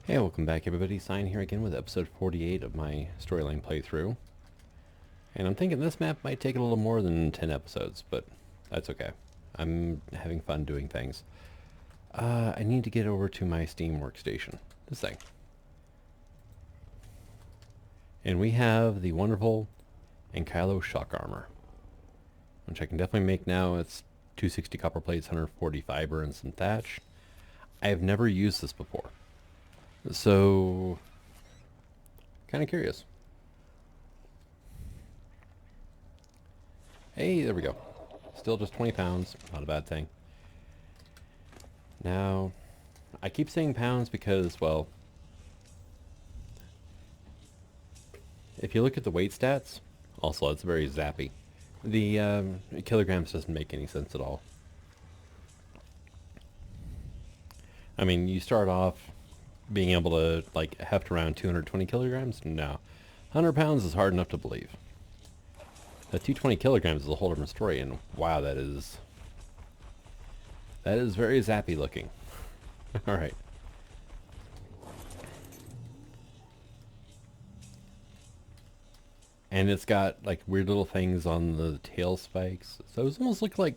Hey, welcome back everybody. Sign here again with episode 48 of my storyline playthrough. And I'm thinking this map might take a little more than 10 episodes, but that's okay. I'm having fun doing things. I need to get over to my Steam workstation. This thing. And we have the wonderful Anky shock armor, which I can definitely make now. It's 260 copper plates, 140 fiber, and some thatch. I have never used this before. So, kind of curious. Hey, there we go. Still just 20 pounds. Not a bad thing. Now, I keep saying pounds because, well, if you look at the weight stats, also it's very zappy. The kilograms doesn't make any sense at all. I mean, you start off being able to like heft around 220 kilograms. No, 100 pounds is hard enough to believe. The 220 kilograms is a whole different story, and wow, that is very zappy looking. All right. And it's got like weird little things on the tail spikes. So it almost look like,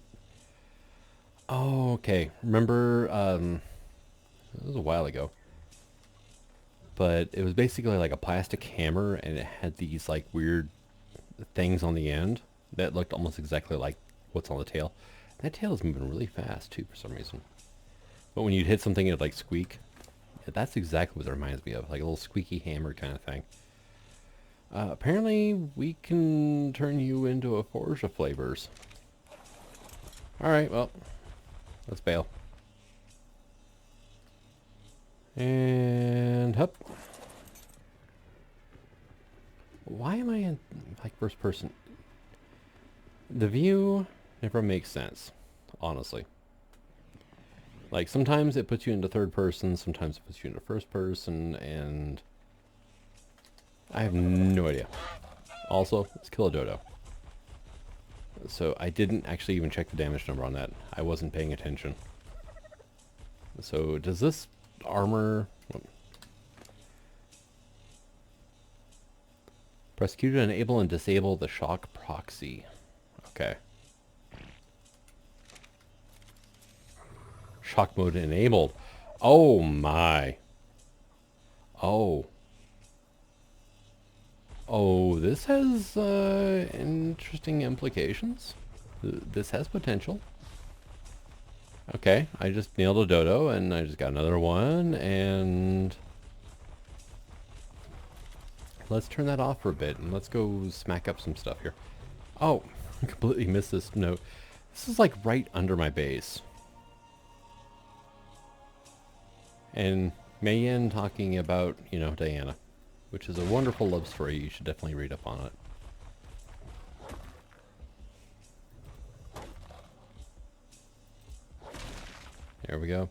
oh, okay. Remember, it was a while ago, but it was basically like a plastic hammer, and it had these like weird things on the end that looked almost exactly like what's on the tail. That tail is moving really fast too for some reason. But when you'd hit something, it'd like squeak. Yeah, that's exactly what it reminds me of, like a little squeaky hammer kind of thing. Apparently, we can turn you into a forge of flavors. Alright, well, let's bail. And hup. Why am I in like first person? The view never makes sense, honestly. Like sometimes it puts you into third person, sometimes it puts you into first person, and I have no idea. Also, let's kill a dodo. So I didn't actually even check the damage number on that. I wasn't paying attention. So does this armor... Press Q to enable and disable the shock proxy. Okay. Shock mode enabled. Oh my. Oh. Oh, this has interesting implications. This has potential. Okay, I just nailed a dodo, and I just got another one, and let's turn that off for a bit, and let's go smack up some stuff here. Oh, I completely missed this note. This is like right under my base. And Mayen talking about, you know, Diana, which is a wonderful love story. You should definitely read up on it. There we go.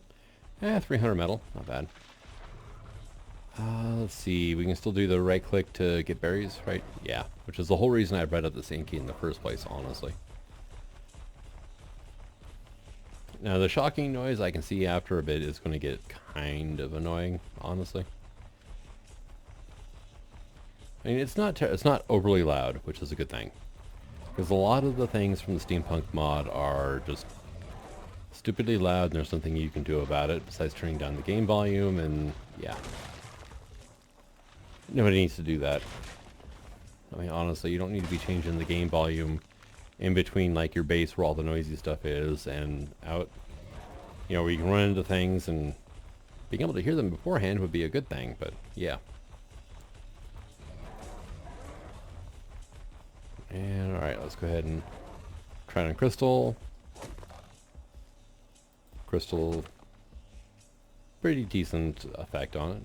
300 metal, not bad. Let's see, we can still do the right click to get berries, right? Yeah, which is the whole reason I bred up this Anky in the first place, honestly. Now the shocking noise I can see after a bit is going to get kind of annoying, honestly. I mean, it's not overly loud, which is a good thing. Because a lot of the things from the steampunk mod are just stupidly loud, and there's nothing you can do about it besides turning down the game volume, and yeah. Nobody needs to do that. I mean, honestly, you don't need to be changing the game volume in between like your base where all the noisy stuff is and out. You know, where you can run into things, and being able to hear them beforehand would be a good thing, but yeah. And alright, let's go ahead and try it on Crystal. Crystal, pretty decent effect on it.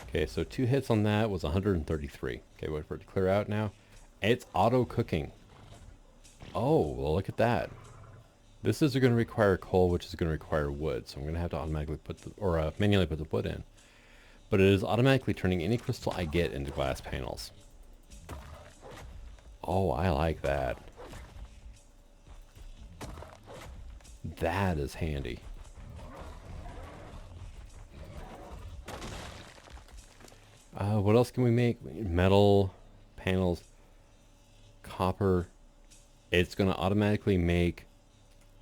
Okay, so 2 hits on that was 133. Okay, wait for it to clear out now. It's auto cooking. Oh, well look at that. This is going to require coal, which is going to require wood. So I'm going to have to automatically put the, or manually put the wood in. But it is automatically turning any crystal I get into glass panels. Oh, I like that. That is handy. What else can we make? Metal panels, copper. It's going to automatically make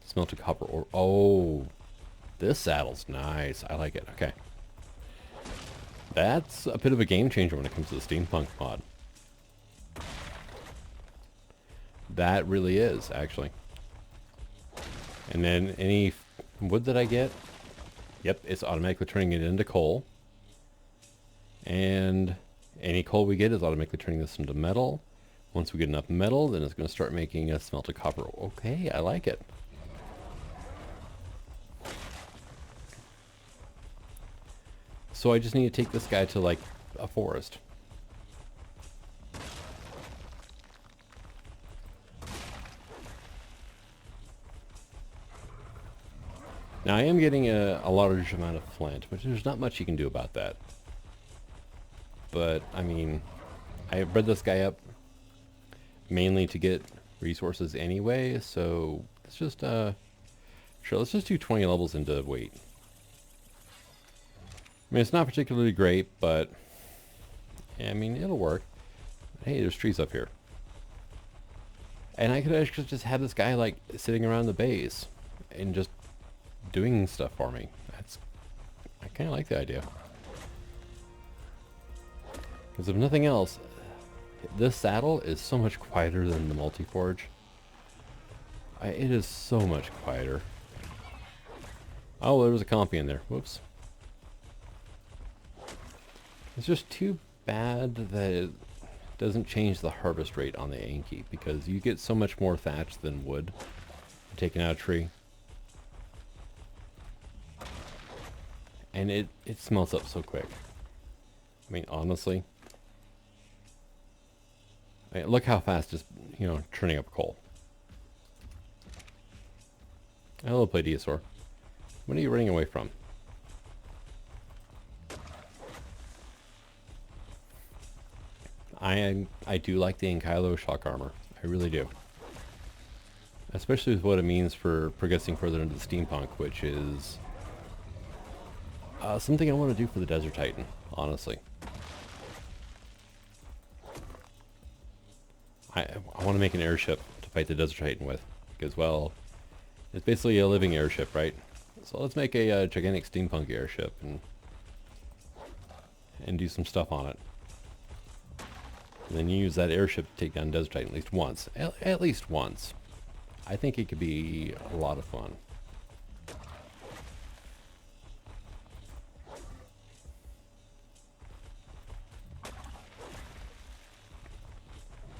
smelted copper ore. Oh, this saddle's nice. I like it. Okay. That's a bit of a game changer when it comes to the steampunk mod. That really is, actually. And then any wood that I get, yep, it's automatically turning it into coal. And any coal we get is automatically turning this into metal. Once we get enough metal, then it's going to start making us smelted copper. Okay, I like it. So I just need to take this guy to, like, a forest. Now I am getting a large amount of flint, which there's not much you can do about that. But, I mean, I bred this guy up mainly to get resources anyway, so let's just, sure, let's just do 20 levels into weight. I mean, it's not particularly great, but, yeah, I mean, it'll work. Hey, there's trees up here. And I could actually just have this guy, like, sitting around the base and just doing stuff for me. I kind of like the idea. Because if nothing else, this saddle is so much quieter than the multi-forge. It is so much quieter. Oh, there was a compy in there. Whoops. It's just too bad that it doesn't change the harvest rate on the Anky, because you get so much more thatch than wood taking out a tree. And it smelts up so quick. I mean, honestly. I mean, look how fast it's, you know, churning up coal. Hello, Plesiosaur. What are you running away from? I do like the Ankylo shock armor. I really do. Especially with what it means for progressing further into the steampunk, which is something I want to do for the Desert Titan, honestly. I want to make an airship to fight the Desert Titan with, because, well, it's basically a living airship, right? So let's make a gigantic steampunk airship and do some stuff on it. And then use that airship to take down Desert Titan at least once. At least once. I think it could be a lot of fun.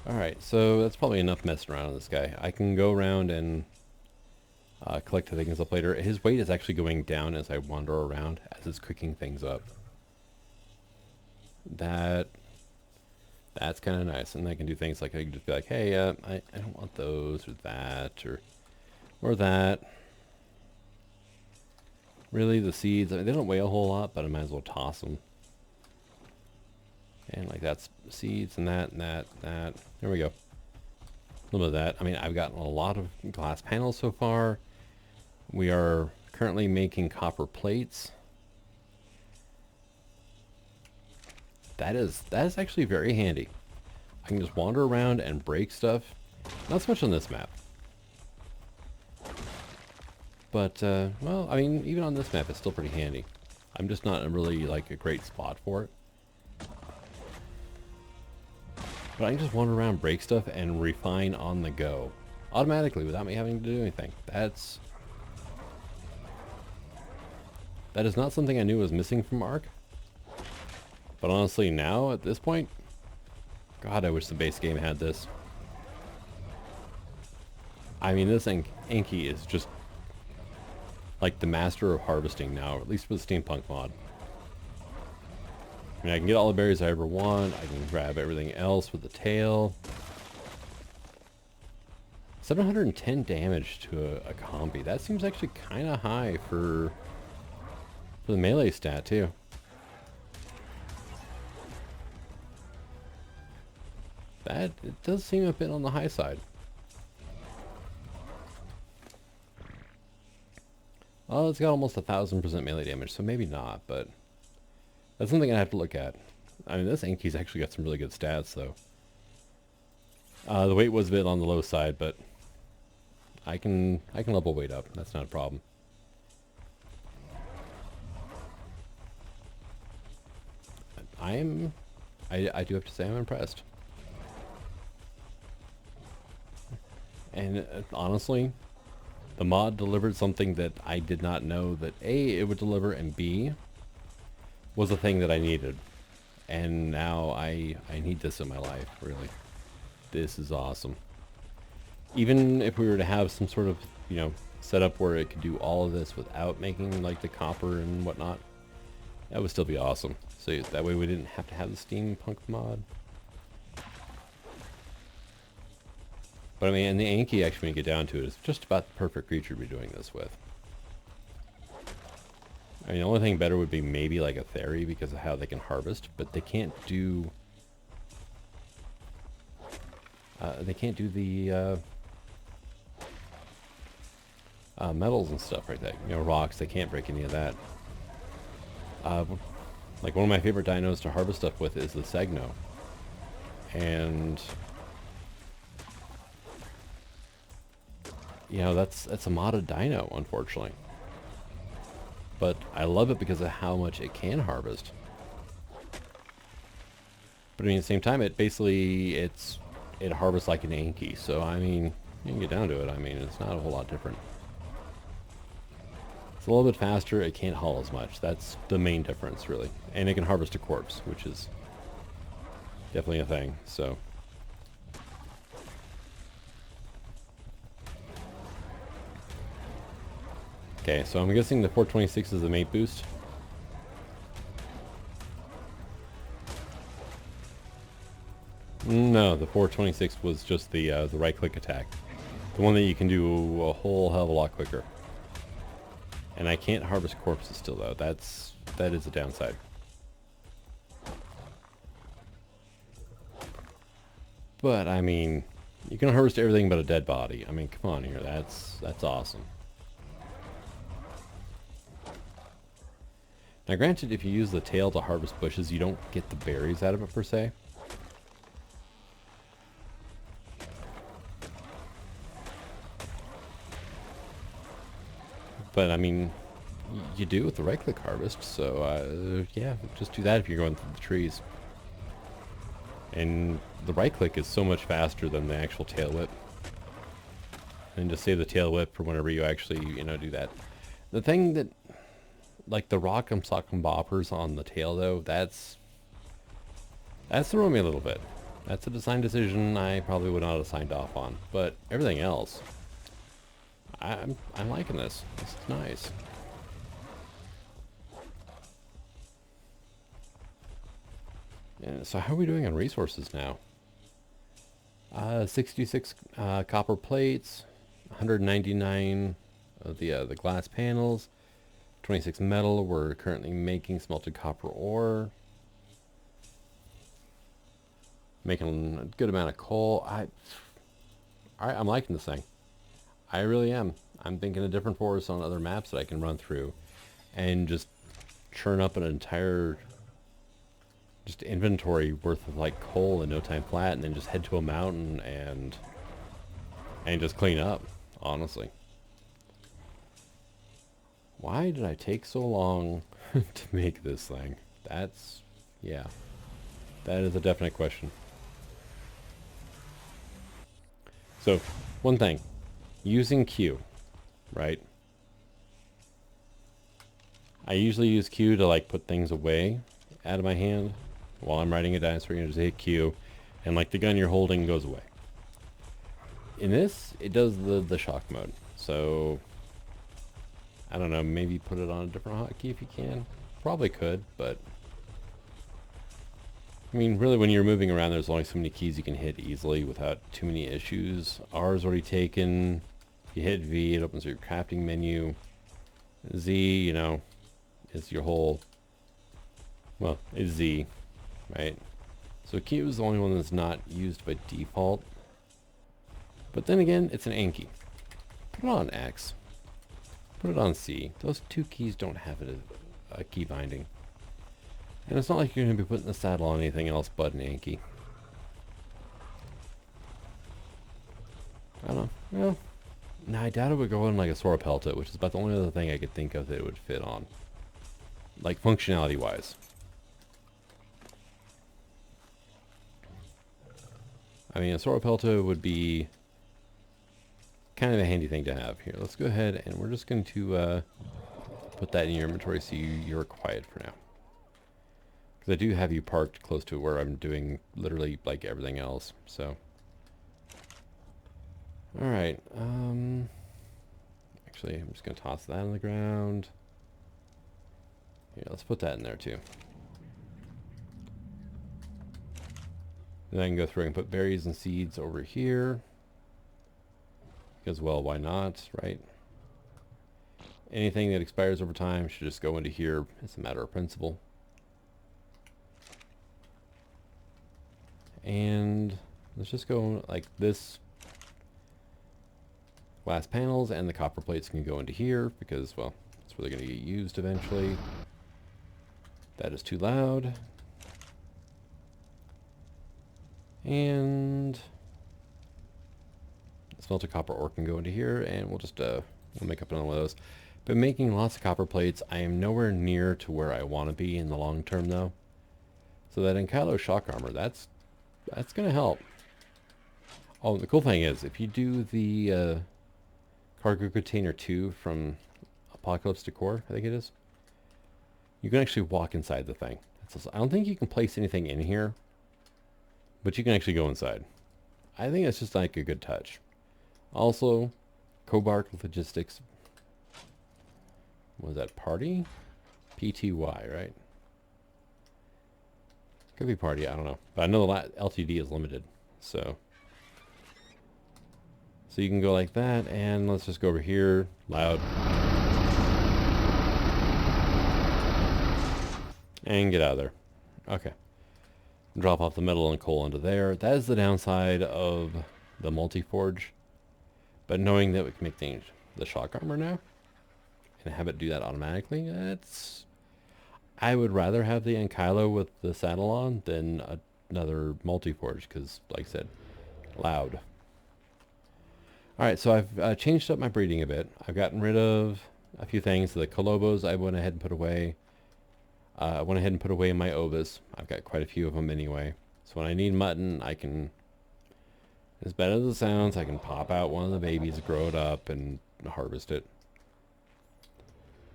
Alright, so that's probably enough messing around with this guy. I can go around and collect the things up later. His weight is actually going down as I wander around, as it's cooking things up. That's kind of nice. And I can do things like, I can just be like, hey, I don't want those, or that, or that. Really, the seeds, I mean, they don't weigh a whole lot, but I might as well toss them. And like that's seeds and that and that, that. There we go. A little bit of that. I mean, I've gotten a lot of glass panels so far. We are currently making copper plates. That is actually very handy. I can just wander around and break stuff. Not so much on this map. But, well, I mean, even on this map, it's still pretty handy. I'm just not in really, like, a great spot for it. But I can just wander around, break stuff, and refine on the go. Automatically, without me having to do anything. That is not something I knew was missing from Ark. But honestly, now, at this point, God, I wish the base game had this. I mean, this Anky is just like the master of harvesting now, at least for the steampunk mod. I mean, I can get all the berries I ever want. I can grab everything else with the tail. 710 damage to a combi. That seems actually kind of high for the melee stat, too. It does seem a bit on the high side. Oh, it's got almost 1000% melee damage, so maybe not, but that's something I have to look at. I mean, this Anky's actually got some really good stats, though. The weight was a bit on the low side, but I can level weight up. That's not a problem. I do have to say I'm impressed. And honestly, the mod delivered something that I did not know that A, it would deliver, and B, was a thing that I needed. And now I need this in my life, really. This is awesome. Even if we were to have some sort of, you know, setup where it could do all of this without making like the copper and whatnot, that would still be awesome. So that way we didn't have to have the steampunk mod. But I mean, and the Anky, actually, when you get down to it, is just about the perfect creature to be doing this with. I mean, the only thing better would be maybe like a Theory because of how they can harvest, but they can't do... the metals and stuff like that. You know, rocks, they can't break any of that. Like one of my favorite dinos to harvest stuff with is the Segno. And... you know, that's a modded dino, unfortunately. But I love it because of how much it can harvest. But I mean, at the same time, it basically, it harvests like an Anky. So, I mean, you can get down to it. I mean, it's not a whole lot different. It's a little bit faster. It can't haul as much. That's the main difference, really. And it can harvest a corpse, which is definitely a thing. So... okay, so I'm guessing the 426 is the mate boost. No, the 426 was just the right-click attack. The one that you can do a whole hell of a lot quicker. And I can't harvest corpses still, though. That is a downside. But, I mean, you can harvest everything but a dead body. I mean, come on here. That's awesome. Now granted, if you use the tail to harvest bushes, you don't get the berries out of it per se. But I mean, you do with the right-click harvest, so yeah, just do that if you're going through the trees. And the right-click is so much faster than the actual tail whip. And just save the tail whip for whenever you actually, you know, do that. The thing that... like the rock'em sock'em boppers on the tail, though, that's throwing me a little bit. That's a design decision I probably would not have signed off on. But everything else, I'm liking this. This is nice. And so how are we doing on resources now? 66 copper plates, 199 of the glass panels. 26 metal. We're currently making smelted copper ore. Making a good amount of coal. I'm liking this thing. I really am. I'm thinking of different forests on other maps that I can run through and just churn up an entire just inventory worth of like coal in no time flat, and then just head to a mountain and just clean up, honestly. Why did I take so long to make this thing? That's, yeah, that is a definite question. So, one thing, using Q, right? I usually use Q to like put things away out of my hand while I'm riding a dinosaur. You just hit Q, and like the gun you're holding goes away. In this, it does the shock mode. So I don't know, maybe put it on a different hotkey if you can. Probably could, but I mean, really, when you're moving around, there's only so many keys you can hit easily without too many issues. R is already taken. If you hit V, it opens your crafting menu. Z, you know, is your whole, well, is Z, right? So Q is the only one that's not used by default. But then again, it's an Anky. Put it on X. put it on C. Those two keys don't have a key binding. And it's not like you're going to be putting the saddle on anything else but an Anky. I don't know. Well, no, I doubt it would go on like a Sora Pelta, which is about the only other thing I could think of that it would fit on. Like, functionality-wise. I mean, a Sora Pelta would be kind of a handy thing to have. Here, let's go ahead and we're just going to put that in your inventory so you're quiet for now. Because I do have you parked close to where I'm doing literally like everything else, so. Alright, actually I'm just going to toss that on the ground. Here, let's put that in there too. Then I can go through and put berries and seeds over here. Because, well, why not, right? Anything that expires over time should just go into here. It's a matter of principle. And let's just go like this. Glass panels and the copper plates can go into here because, well, that's where they're going to get used eventually. That is too loud. And smelter copper ore can go into here, and we'll just we'll make up another one of those. Been making lots of copper plates. I am nowhere near to where I want to be in the long term, though. So that Ankylo shock armor, that's going to help. Oh, the cool thing is, if you do the cargo container 2 from Apocalypse Decor, I think it is, you can actually walk inside the thing. I don't think you can place anything in here, but you can actually go inside. I think that's just like a good touch. Also, Cobark Logistics. What was that? Party? PTY, right? Could be party, I don't know. But I know the LTD is limited, so. So you can go like that, and let's just go over here. Loud. And get out of there. Okay. Drop off the metal and coal into there. That is the downside of the multi-forge. But knowing that we can make the shock armor now, and have it do that automatically, that's... I would rather have the Ankylo with the saddle on than another multi-forge, because, like I said, loud. Alright, so I've changed up my breeding a bit. I've gotten rid of a few things. The Colobos I went ahead and put away. I went ahead and put away my Ovas. I've got quite a few of them anyway. So when I need mutton, I can, as bad as it sounds, I can pop out one of the babies, grow it up, and harvest it.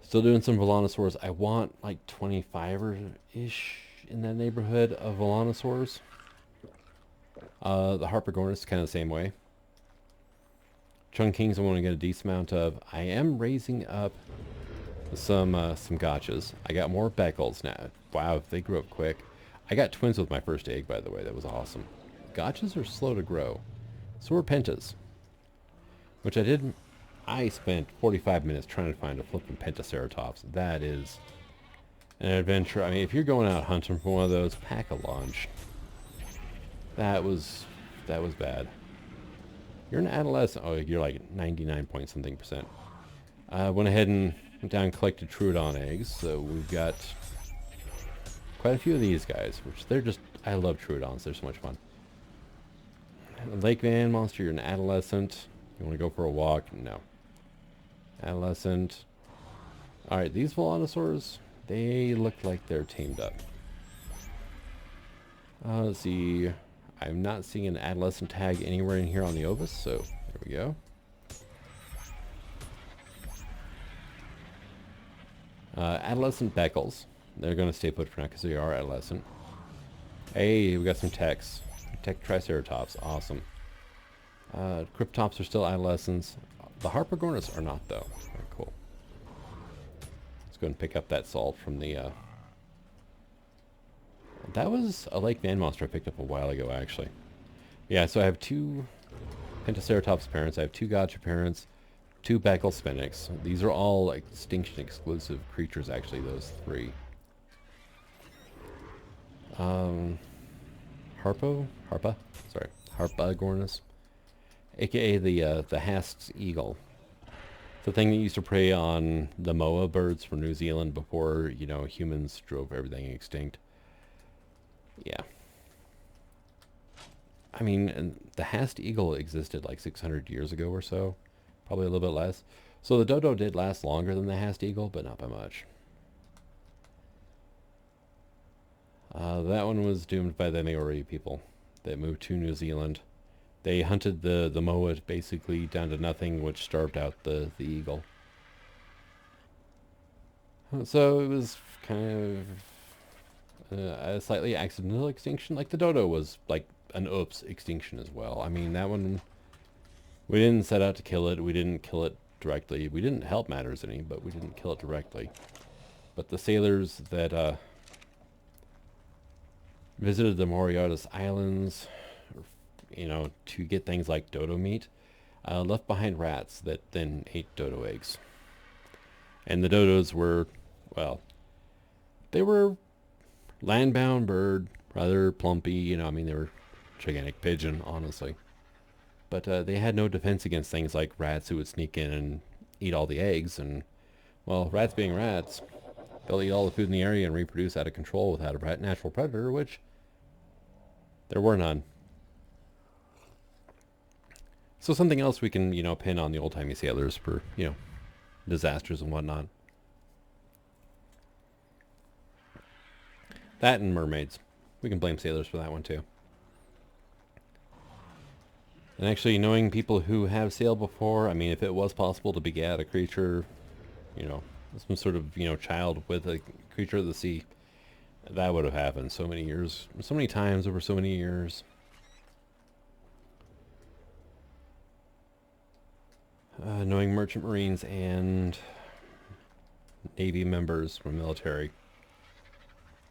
Still doing some Volanosaurs. I want like 25-ish in that neighborhood of Volanosaurs. The Harpagornis is kind of the same way. Chung Kings I want to get a decent amount of. I am raising up some gotchas. I got more Beckles now. Wow, they grew up quick. I got twins with my first egg, by the way. That was awesome. Gotchas are slow to grow. So were Pentas. Which I did... I spent 45 minutes trying to find a flipping Pentaceratops. That is an adventure. I mean, if you're going out hunting for one of those, pack a lunch. That was bad. You're an adolescent. Oh, you're like 99 point something %. Went ahead and went down and collected Troodon eggs. So we've got quite a few of these guys, which they're just... I love Troodons. They're so much fun. Lake Van Monster, you're an adolescent. You want to go for a walk? No. Adolescent. Alright, these Volanosaurs, they look like they're tamed up. Let's see. I'm not seeing an adolescent tag anywhere in here on the Ovis, so there we go. Adolescent Beckles. They're going to stay put for now because they are adolescent. Hey, we got some techs. Tech Triceratops. Awesome. Cryptops are still adolescents. The Harpagornis are not, though. Very cool. Let's go and pick up that salt from the... That was a Lake Van Monster I picked up a while ago, actually. Yeah, so I have 2 Pentaceratops parents. I have 2 Gotcha parents. 2 Beckle Spinix. These are all extinction exclusive creatures, actually, those 3. Harpagornis, aka the Hast's eagle. The thing that used to prey on the moa birds from New Zealand before, you know, humans drove everything extinct. Yeah. I mean, the Hast eagle existed like 600 years ago or so. Probably a little bit less. So the dodo did last longer than the Hast eagle, but not by much. That one was doomed by the Maori people that moved to New Zealand. They hunted the moa basically down to nothing, which starved out the eagle. So it was kind of a slightly accidental extinction. Like the dodo was like an oops extinction as well. I mean, that one, we didn't set out to kill it. We didn't kill it directly. We didn't help matters any, but we didn't kill it directly. But the sailors that visited the Mauritius Islands, you know, to get things like dodo meat, left behind rats that then ate dodo eggs. And the dodos were, well, they were land-bound bird, rather plumpy, you know, I mean, they were gigantic pigeon, honestly. But they had no defense against things like rats who would sneak in and eat all the eggs. And, well, rats being rats, they'll eat all the food in the area and reproduce out of control without a natural predator, which there were none. So something else we can, you know, pin on the old-timey sailors for, you know, disasters and whatnot. That and mermaids. We can blame sailors for that one too. And actually, knowing people who have sailed before, I mean, if it was possible to beget a creature, you know, some sort of, you know, child with a creature of the sea, that would have happened so many years, so many times over so many years. Knowing merchant marines and Navy members from military,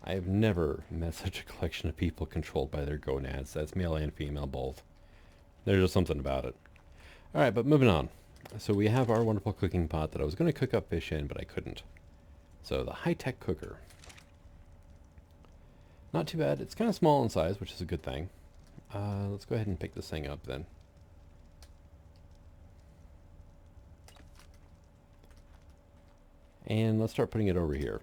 I have never met such a collection of people controlled by their gonads. That's male and female both. There's just something about it. Alright, but moving on. So we have our wonderful cooking pot that I was going to cook up fish in, but I couldn't. So the high-tech cooker. Not too bad. It's kind of small in size, which is a good thing. Let's go ahead and pick this thing up then. And let's start putting it over here.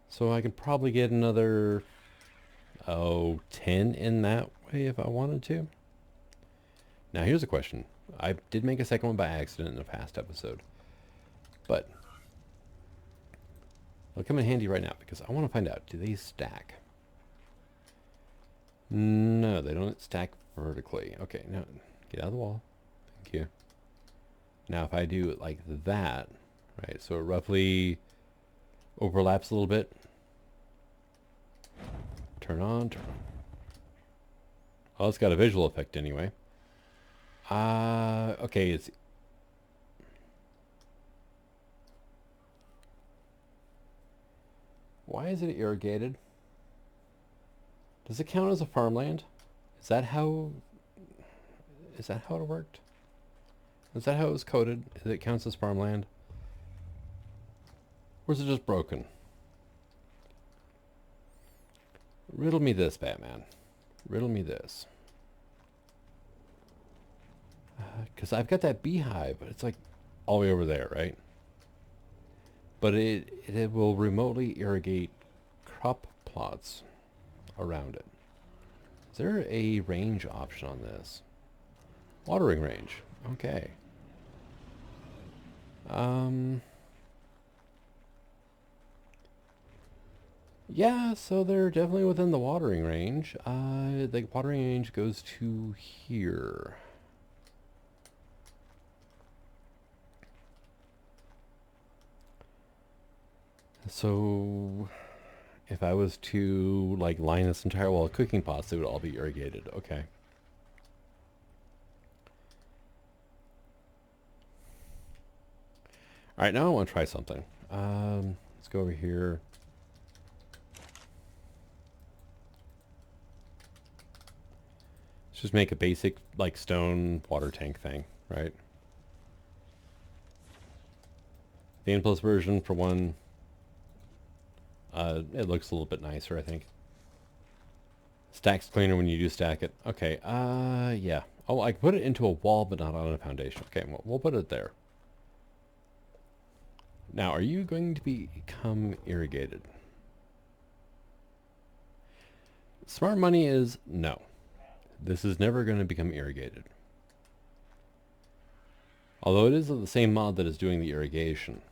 So I could probably get another, 10 in that way if I wanted to. Now here's a question. I did make a second one by accident in a past episode. But it'll come in handy right now because I want to find out, do they stack? No, they don't stack vertically. Okay, now get out of the wall. Thank you. Now if I do it like that, right, so it roughly overlaps a little bit. Turn on, turn on. Oh, it's got a visual effect anyway. Okay, it's... Why is it irrigated? Does it count as a farmland? Is that how it worked? Is that how it was coded? Is it counts as farmland? Or is it just broken? Riddle me this, Batman. Riddle me this. Because I've got that beehive, but it's like all the way over there, right? But it will remotely irrigate crop plots around it. Is there a range option on this? Watering range. Okay. Yeah, so they're definitely within the watering range. The watering range goes to here. So if I was to like line this entire wall of cooking pots, they would all be irrigated. Okay. All right, now I want to try something. Let's go over here. Let's just make a basic like stone water tank thing, right? The N+ version for one. It looks a little bit nicer, I think. Stacks cleaner when you do stack it. Okay, yeah. Oh, I can put it into a wall, but not on a foundation. Okay, well, we'll put it there. Now, are you going to become irrigated? Smart money is no. This is never going to become irrigated. Although it is the same mod that is doing the irrigation.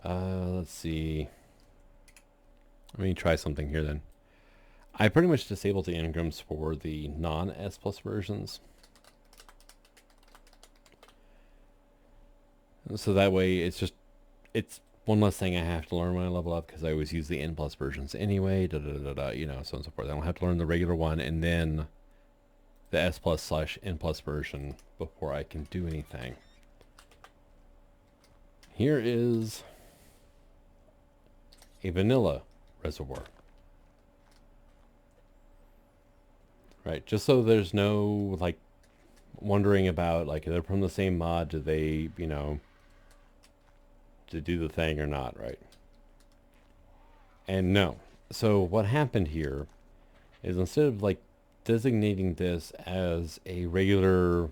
Let's see. Let me try something here then. I pretty much disabled the engrams for the non-S Plus versions. So that way it's one less thing I have to learn when I level up, because I always use the N Plus versions anyway, you know, so on and so forth. I don't have to learn the regular one and then the S Plus / N Plus version before I can do anything. Here is a vanilla reservoir. Right, just so there's no, like, wondering about, like, they're from the same mod, do they, you know, to do the thing or not, right? And no. So what happened here is, instead of, like, designating this as a regular,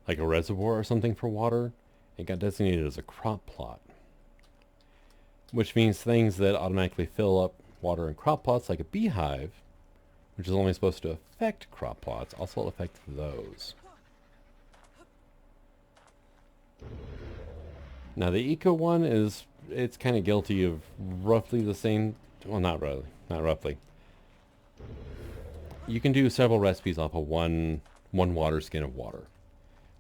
like a reservoir or something for water, it got designated as a crop plot. Which means things that automatically fill up water in crop plots, like a beehive, which is only supposed to affect crop plots, also affect those. Now the eco one it's kind of guilty of roughly the same, well, not roughly. You can do several recipes off of one water skin of water,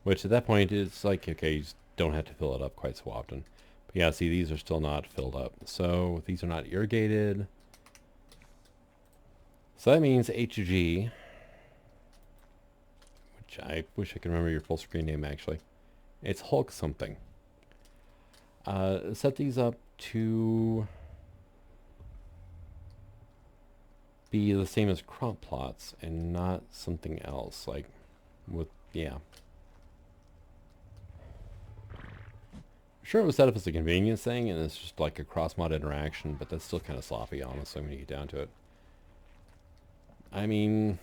which at that point it's like, okay, you just don't have to fill it up quite so often. But yeah, see, these are still not filled up. So these are not irrigated. So that means HG, which I wish I could remember your full screen name actually. It's Hulk something. Set these up to be the same as crop plots and not something else, like with, yeah. Sure, it was set up as a convenience thing and it's just like a cross-mod interaction, but that's still kind of sloppy, honestly, when you get down to it. I mean,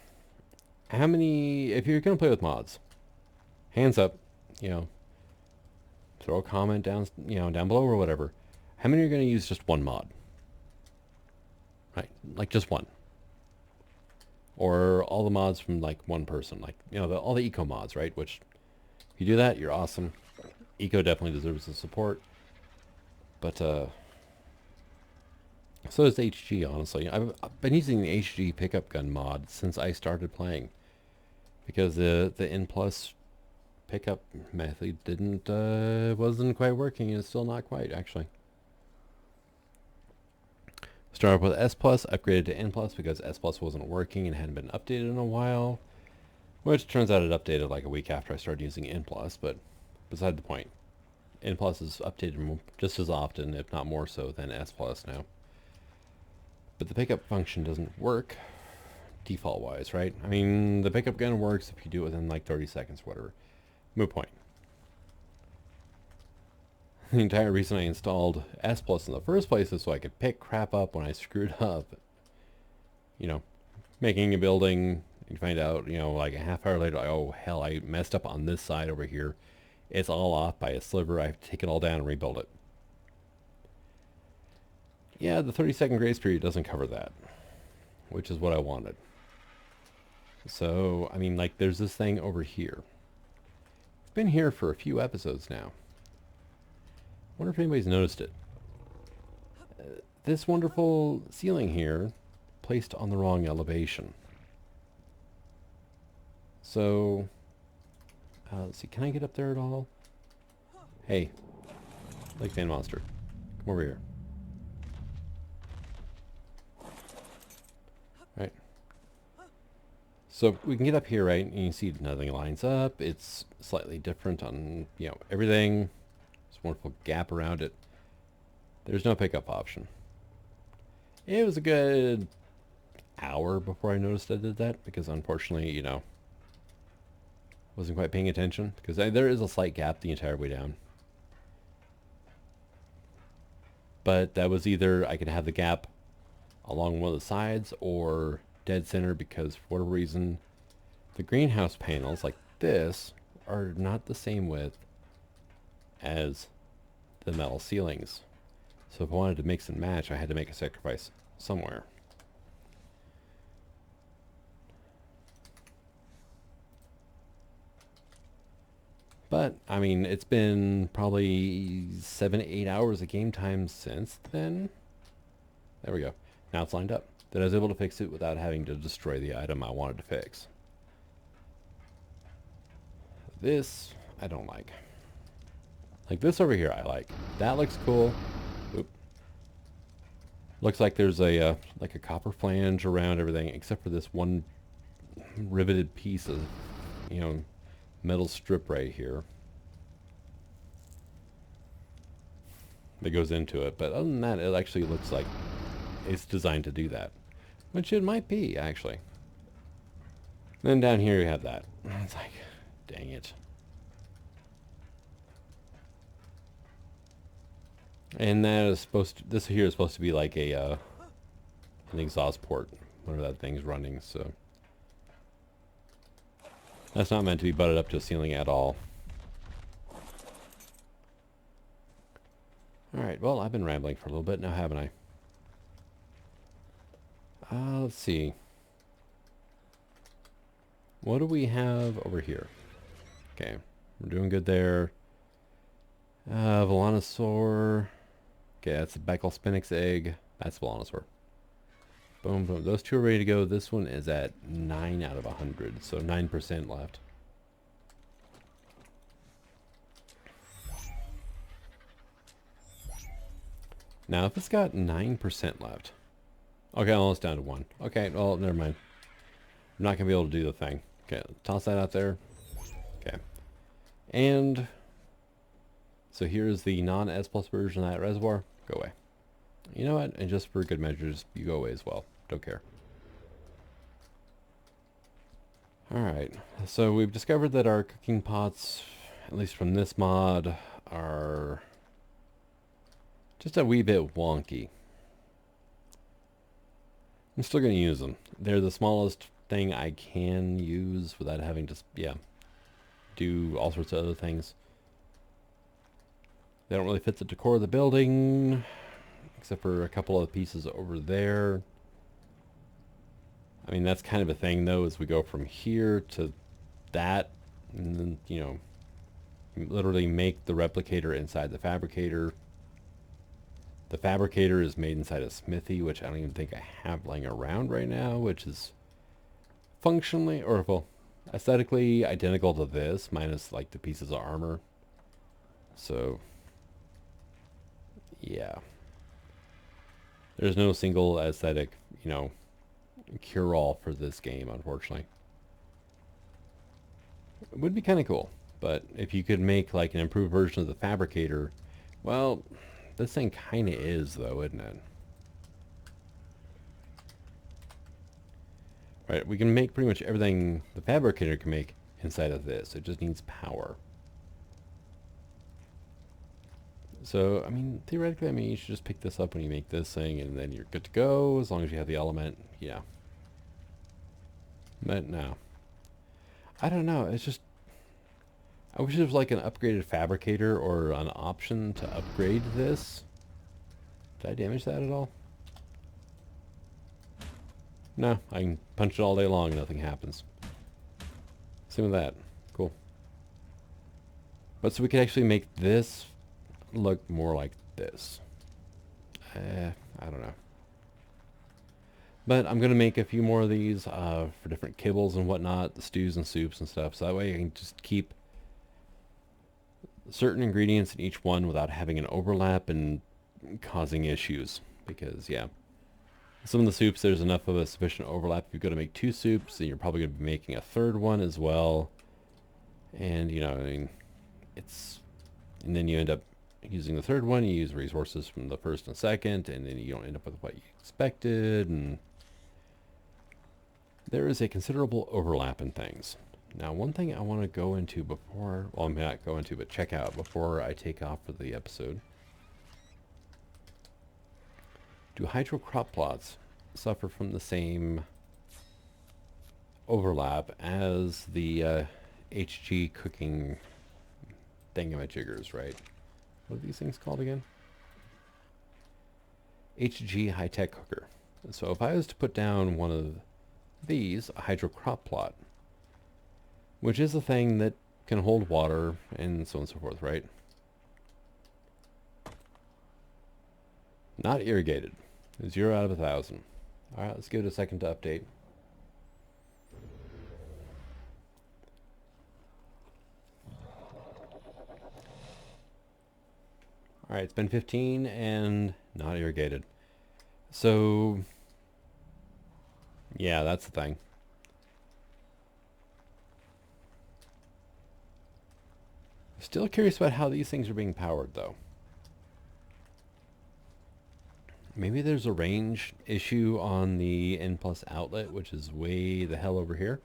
how many, if you're going to play with mods, hands up, you know, throw a comment down, you know, down below or whatever. How many are going to use just one mod? Right, like just one. Or all the mods from like one person, like, you know, all the eco mods, right? Which, if you do that, you're awesome. Eco definitely deserves the support. But, so does HG, honestly. I've been using the HG pickup gun mod since I started playing, because the N Plus pickup method wasn't quite working, and it's still not quite, actually. Started with S Plus, upgraded to N Plus because S Plus wasn't working and hadn't been updated in a while, which turns out it updated like a week after I started using N Plus, but beside the point. N Plus is updated just as often, if not more so, than S Plus now. But the pickup function doesn't work default-wise, right? I mean, the pickup gun works if you do it within like 30 seconds, whatever. Moot point. The entire reason I installed S Plus in the first place is so I could pick crap up when I screwed up. You know, making a building, you find out, you know, like a half hour later, oh hell, I messed up on this side over here. It's all off by a sliver. I have to take it all down and rebuild it. Yeah, the 30-second grace period doesn't cover that, which is what I wanted. So, I mean, like, there's this thing over here. It's been here for a few episodes now. Wonder if anybody's noticed it. This wonderful ceiling here, placed on the wrong elevation. So, let's see, can I get up there at all? Hey, Lake Fan Monster, come over here. Right. So we can get up here, right, and you see nothing lines up. It's slightly different on, you know, everything. There's a wonderful gap around it. There's no pickup option. It was a good hour before I noticed I did that, because unfortunately, you know, wasn't quite paying attention, because there is a slight gap the entire way down. But that was either I could have the gap along one of the sides or dead center, because for whatever reason the greenhouse panels like this are not the same width as the metal ceilings. So if I wanted to mix and match, I had to make a sacrifice somewhere. But, I mean, it's been probably 7 to 8 hours of game time since then. There we go. Now it's lined up. Then I was able to fix it without having to destroy the item I wanted to fix. This, I don't like. Like this over here, I like. That looks cool. Oop. Looks like there's a like a copper flange around everything, except for this one riveted piece of, you know, metal strip right here that goes into it. But other than that, it actually looks like it's designed to do that, which it might be actually. Then down here you have that. It's like, dang it. And that is supposed to, this here is supposed to be like a an exhaust port whenever that thing's running, so that's not meant to be butted up to a ceiling at all. Alright, well, I've been rambling for a little bit now, haven't I? Let's see. What do we have over here? Okay, we're doing good there. Volanosaur. Okay, that's a Beckel Spinix egg. That's Volanosaur. Boom, boom. Those two are ready to go. This one is at 9 out of 100, so 9% left. Now, if it's got 9% left. Okay, almost down to 1. Okay, well, never mind. I'm not going to be able to do the thing. Okay, toss that out there. Okay. And so here's the non-S plus version of that reservoir. Go away. You know what? And just for good measures, you go away as well. Don't care. Alright, so we've discovered that our cooking pots, at least from this mod, are just a wee bit wonky. I'm still going to use them. They're the smallest thing I can use without having to, yeah, do all sorts of other things. They don't really fit the decor of the building, except for a couple of pieces over there. I mean, that's kind of a thing, though, as we go from here to that, and then, you know, literally make the replicator inside the fabricator. The fabricator is made inside a smithy, which I don't even think I have laying around right now, which is functionally, or well, aesthetically identical to this, minus like the pieces of armor. So, yeah. There's no single aesthetic, you know, cure-all for this game, unfortunately. It would be kind of cool, but if you could make like an improved version of the fabricator, well, this thing kind of is, though, isn't it? Right, we can make pretty much everything the fabricator can make inside of this. It just needs power. So, I mean, theoretically, I mean, you should just pick this up when you make this thing, and then you're good to go, as long as you have the element, yeah. But no. I don't know, it's just, I wish there was like an upgraded fabricator or an option to upgrade this. Did I damage that at all? No, I can punch it all day long and nothing happens. Same with that. Cool. But so we could actually make this look more like this. I don't know. But I'm going to make a few more of these for different kibbles and whatnot, the stews and soups and stuff. So that way I can just keep certain ingredients in each one without having an overlap and causing issues. Because, yeah, some of the soups, there's enough of a sufficient overlap. If you're going to make 2 soups, then you're probably going to be making a 3rd one as well. And, you know, I mean, it's... And then you end up using the 3rd one, you use resources from the 1st and 2nd, and then you don't end up with what you expected, and there is a considerable overlap in things. Now, one thing I want to go into before, well, I'm not go into, but check out before I take off for the episode. Do hydro crop plots suffer from the same overlap as the HG cooking thingamajiggers, right? What are these things called again? HG high-tech cooker. So if I was to put down one of these, a hydro crop plot, which is a thing that can hold water and so on and so forth, right? Not irrigated. 0 out of 1,000. Alright, let's give it a second to update. Alright, it's been 15 and not irrigated. So, yeah, that's the thing. Still curious about how these things are being powered, though. Maybe there's a range issue on the N+ outlet, which is way the hell over here.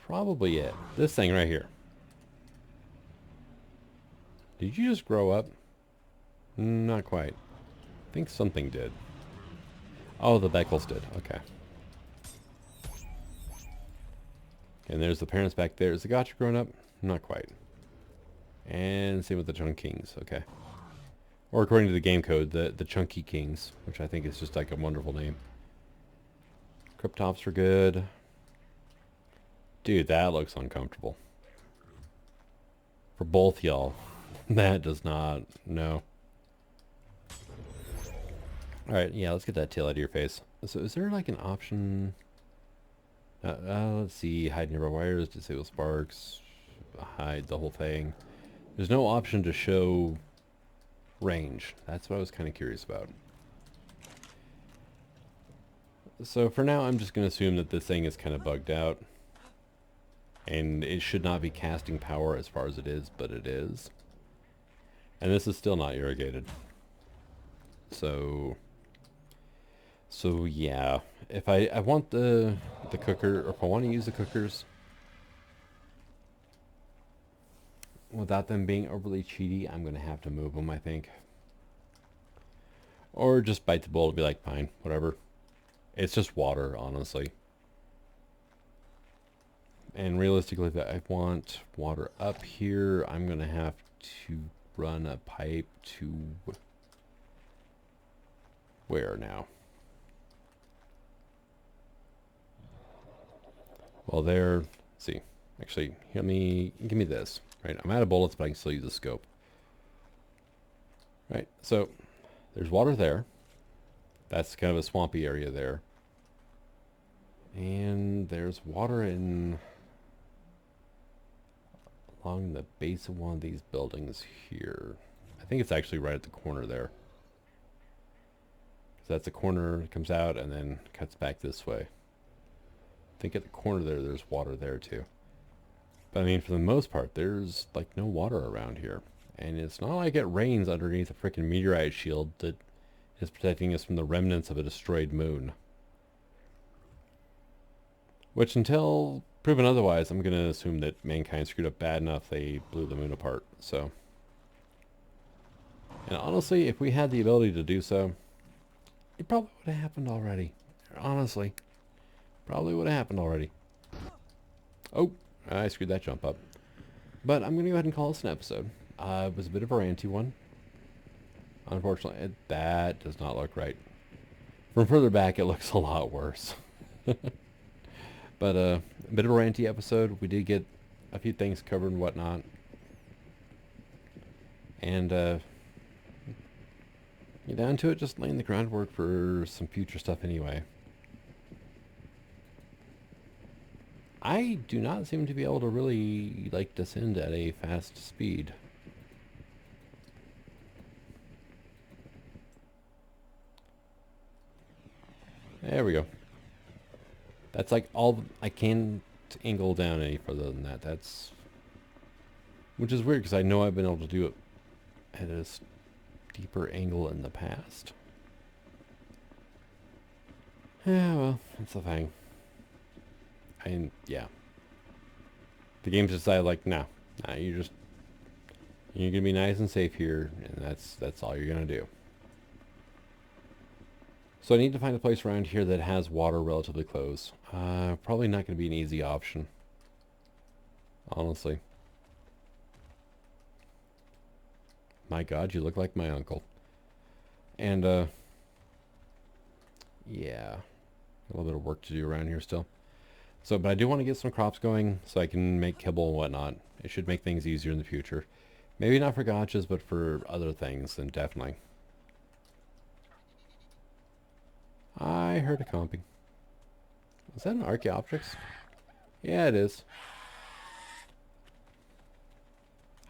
Probably it. This thing right here. Did you just grow up? Not quite. I think something did. Oh, the Beckles did. Okay. And there's the parents back there. Is the gotcha grown up? Not quite. And same with the Chunk Kings. Okay. Or according to the game code, the Chunky Kings, which I think is just like a wonderful name. Cryptops are good. Dude, that looks uncomfortable. For both y'all. That does not. No. Alright, yeah, let's get that tail out of your face. So is there like an option? Let's see. Hide nearby wires, disable sparks, hide the whole thing. There's no option to show range. That's what I was kind of curious about. So for now, I'm just going to assume that this thing is kind of bugged out. And it should not be casting power as far as it is, but it is. And this is still not irrigated. So yeah. If I want the cooker, or if I want to use the cookers without them being overly cheaty, I'm going to have to move them, I think. Or just bite the bullet and be like, fine, whatever. It's just water, honestly. And realistically, if I want water up here, I'm going to have to run a pipe to where now? Well, there, let's see. Actually, give me this. Right, I'm out of bullets, but I can still use the scope. Right, so there's water there. That's kind of a swampy area there. And there's water in along the base of one of these buildings here. I think it's actually right at the corner there. So that's the corner, it comes out and then cuts back this way. I think at the corner there, there's water there too. But I mean, for the most part, there's like no water around here. And it's not like it rains underneath a freaking meteorite shield that is protecting us from the remnants of a destroyed moon. Which, until proven otherwise, I'm going to assume that mankind screwed up bad enough they blew the moon apart. So, and honestly, if we had the ability to do so, it probably would have happened already. Honestly, probably would have happened already. Oh, I screwed that jump up. But I'm going to go ahead and call this an episode. It was a bit of a ranty one. Unfortunately, that does not look right. From further back, it looks a lot worse. But a bit of a ranty episode. We did get a few things covered and whatnot. And get down to it, just laying the groundwork for some future stuff anyway. I do not seem to be able to really like descend at a fast speed. There we go. That's like all I can't angle down any further than that. That's, which is weird because I know I've been able to do it at a steeper angle in the past. Yeah, well, that's the thing. Yeah. The game's decided like, nah, you're gonna be nice and safe here, and that's all you're gonna do. So I need to find a place around here that has water relatively close. Probably not going to be an easy option. Honestly. My God, you look like my uncle. And, yeah. A little bit of work to do around here still. So, but I do want to get some crops going so I can make kibble and whatnot. It should make things easier in the future. Maybe not for gotchas, but for other things, then definitely. I heard a comping. Is that an Archaeopteryx? Yeah, it is.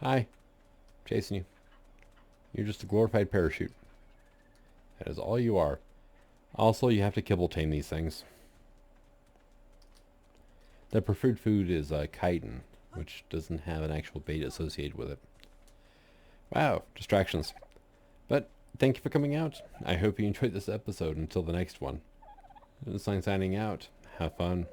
Hi. Chasing you. You're just a glorified parachute. That is all you are. Also, you have to kibble tame these things. The preferred food is chitin, which doesn't have an actual bait associated with it. Wow, distractions. But thank you for coming out. I hope you enjoyed this episode. Until the next one. This is signing out. Have fun.